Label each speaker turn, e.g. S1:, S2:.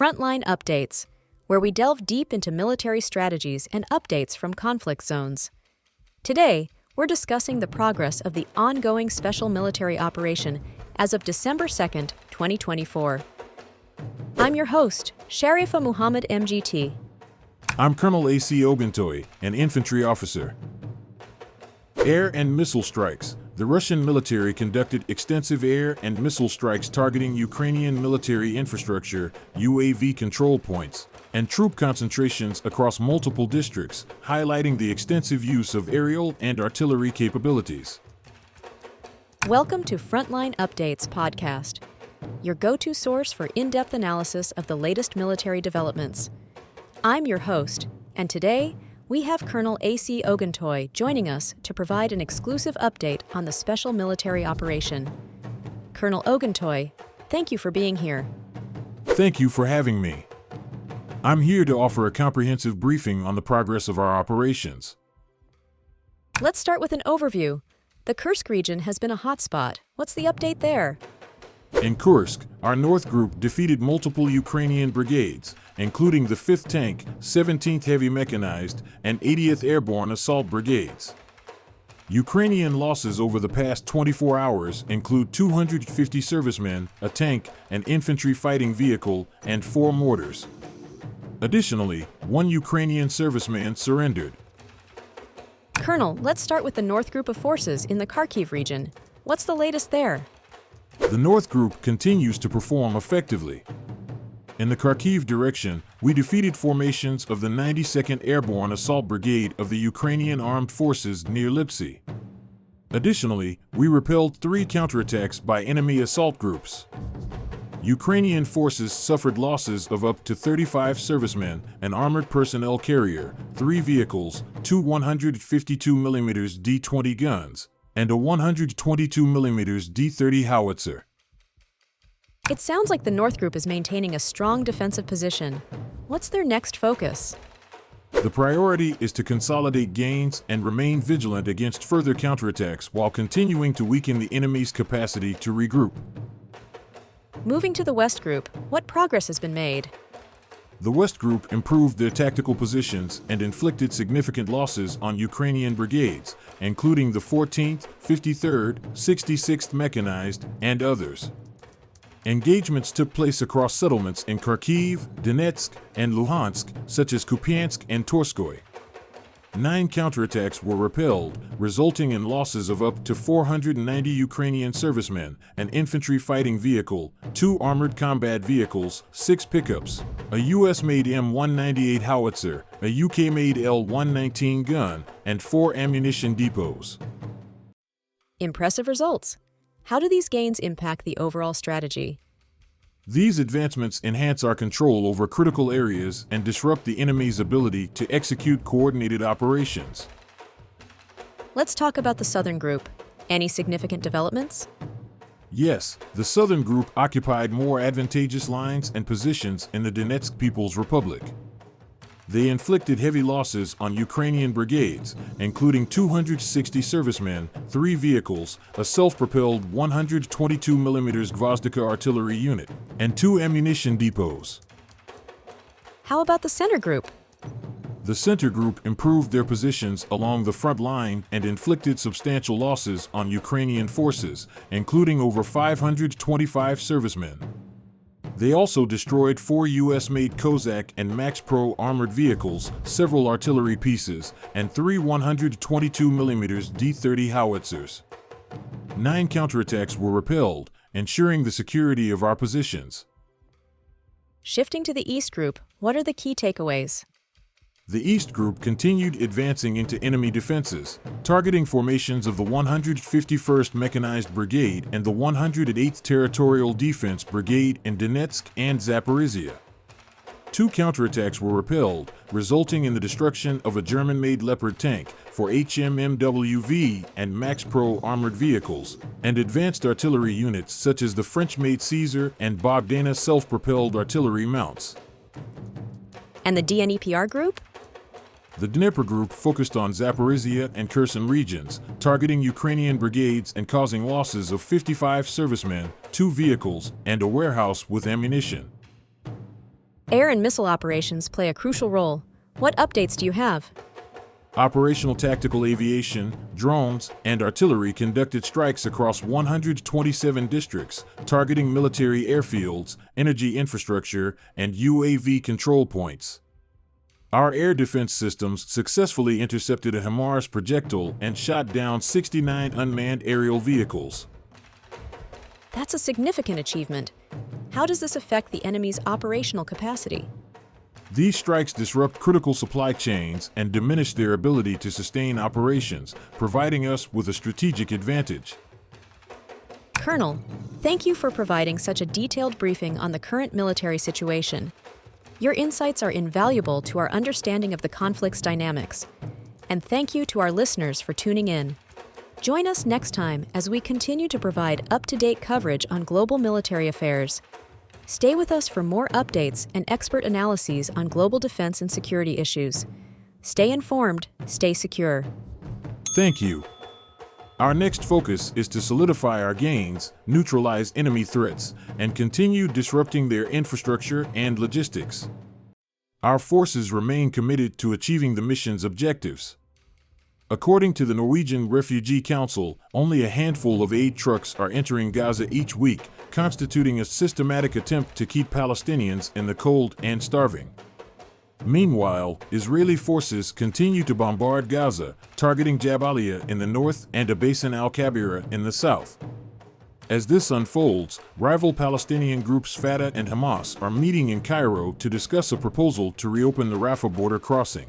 S1: Frontline Updates, where we delve deep into military strategies and updates from conflict zones. Today, we're discussing the progress of the ongoing special military operation as of December 2nd, 2024. I'm your host, Sharifa Muhammad MGT.
S2: I'm Colonel A.C. Oguntoye, an infantry officer. Air and missile strikes. The Russian military conducted extensive air and missile strikes targeting Ukrainian military infrastructure, UAV control points, and troop concentrations across multiple districts, highlighting the extensive use of aerial and artillery capabilities.
S1: Welcome to Frontline Updates podcast, your go-to source for in-depth analysis of the latest military developments. I'm your host, and today, we have Colonel A.C. Oguntoye joining us to provide an exclusive update on the special military operation. Colonel Oguntoye, thank you for being here.
S2: Thank you for having me. I'm here to offer a comprehensive briefing on the progress of our operations.
S1: Let's start with an overview. The Kursk region has been a hotspot. What's the update there?
S2: In Kursk, our North Group defeated multiple Ukrainian brigades, including the 5th Tank, 17th Heavy Mechanized, and 80th Airborne Assault Brigades. Ukrainian losses over the past 24 hours include 250 servicemen, a tank, an infantry fighting vehicle, and 4 mortars. Additionally, 1 Ukrainian serviceman surrendered.
S1: Colonel, let's start with the North Group of forces in the Kharkiv region. What's the latest there?
S2: The North Group continues to perform effectively. In the Kharkiv direction, we defeated formations of the 92nd Airborne Assault Brigade of the Ukrainian Armed Forces near Lipsy. Additionally, we repelled 3 counterattacks by enemy assault groups. Ukrainian forces suffered losses of up to 35 servicemen, an armored personnel carrier, 3 vehicles, 2 152mm D-20 guns, and a 122mm D-30 howitzer.
S1: It sounds like the North Group is maintaining a strong defensive position. What's their next focus?
S2: The priority is to consolidate gains and remain vigilant against further counterattacks while continuing to weaken the enemy's capacity to regroup.
S1: Moving to the West Group, what progress has been made?
S2: The West Group improved their tactical positions and inflicted significant losses on Ukrainian brigades, including the 14th, 53rd, 66th Mechanized, and others. Engagements took place across settlements in Kharkiv, Donetsk, and Luhansk, such as Kupiansk and Torskoy. 9 counterattacks were repelled, resulting in losses of up to 490 Ukrainian servicemen, an infantry fighting vehicle, 2 armored combat vehicles, 6 pickups, a US-made M198 howitzer, a UK-made L119 gun, and 4 ammunition depots.
S1: Impressive results. How do these gains impact the overall strategy?
S2: These advancements enhance our control over critical areas and disrupt the enemy's ability to execute coordinated operations.
S1: Let's talk about the Southern Group. Any significant developments?
S2: Yes, the Southern Group occupied more advantageous lines and positions in the Donetsk People's Republic. They inflicted heavy losses on Ukrainian brigades, including 260 servicemen, 3 vehicles, a self-propelled 122mm Gvozdika artillery unit, and 2 ammunition depots.
S1: How about the Center Group?
S2: The Center Group improved their positions along the front line and inflicted substantial losses on Ukrainian forces, including over 525 servicemen. They also destroyed 4 US-made Kozak and Max Pro armored vehicles, several artillery pieces, and 3 122mm D-30 howitzers. 9 counterattacks were repelled, ensuring the security of our positions.
S1: Shifting to the East Group, what are the key takeaways?
S2: The East Group continued advancing into enemy defenses, targeting formations of the 151st Mechanized Brigade and the 108th Territorial Defense Brigade in Donetsk and Zaporizhia. 2 counterattacks were repelled, resulting in the destruction of a German-made Leopard tank, 4 HMMWV and Max Pro armored vehicles, and advanced artillery units such as the French-made Caesar and Bogdana self-propelled artillery mounts.
S1: And the DNEPR Group?
S2: The Dnepr Group focused on Zaporizhia and Kherson regions, targeting Ukrainian brigades and causing losses of 55 servicemen, 2 vehicles, and a warehouse with ammunition.
S1: Air and missile operations play a crucial role. What updates do you have?
S2: Operational tactical aviation, drones, and artillery conducted strikes across 127 districts, targeting military airfields, energy infrastructure, and UAV control points. Our air defense systems successfully intercepted a HIMARS projectile and shot down 69 unmanned aerial vehicles.
S1: That's a significant achievement. How does this affect the enemy's operational capacity?
S2: These strikes disrupt critical supply chains and diminish their ability to sustain operations, providing us with a strategic advantage.
S1: Colonel, thank you for providing such a detailed briefing on the current military situation. Your insights are invaluable to our understanding of the conflict's dynamics. And thank you to our listeners for tuning in. Join us next time as we continue to provide up-to-date coverage on global military affairs. Stay with us for more updates and expert analyses on global defense and security issues. Stay informed, stay secure.
S2: Thank you. Our next focus is to solidify our gains, neutralize enemy threats, and continue disrupting their infrastructure and logistics. Our forces remain committed to achieving the mission's objectives. According to the Norwegian Refugee Council, only a handful of aid trucks are entering Gaza each week, constituting a systematic attempt to keep Palestinians in the cold and starving. Meanwhile, Israeli forces continue to bombard Gaza, targeting Jabalia in the north and Abasan al-Kabira in the south. As this unfolds, rival Palestinian groups Fatah and Hamas are meeting in Cairo to discuss a proposal to reopen the Rafah border crossing.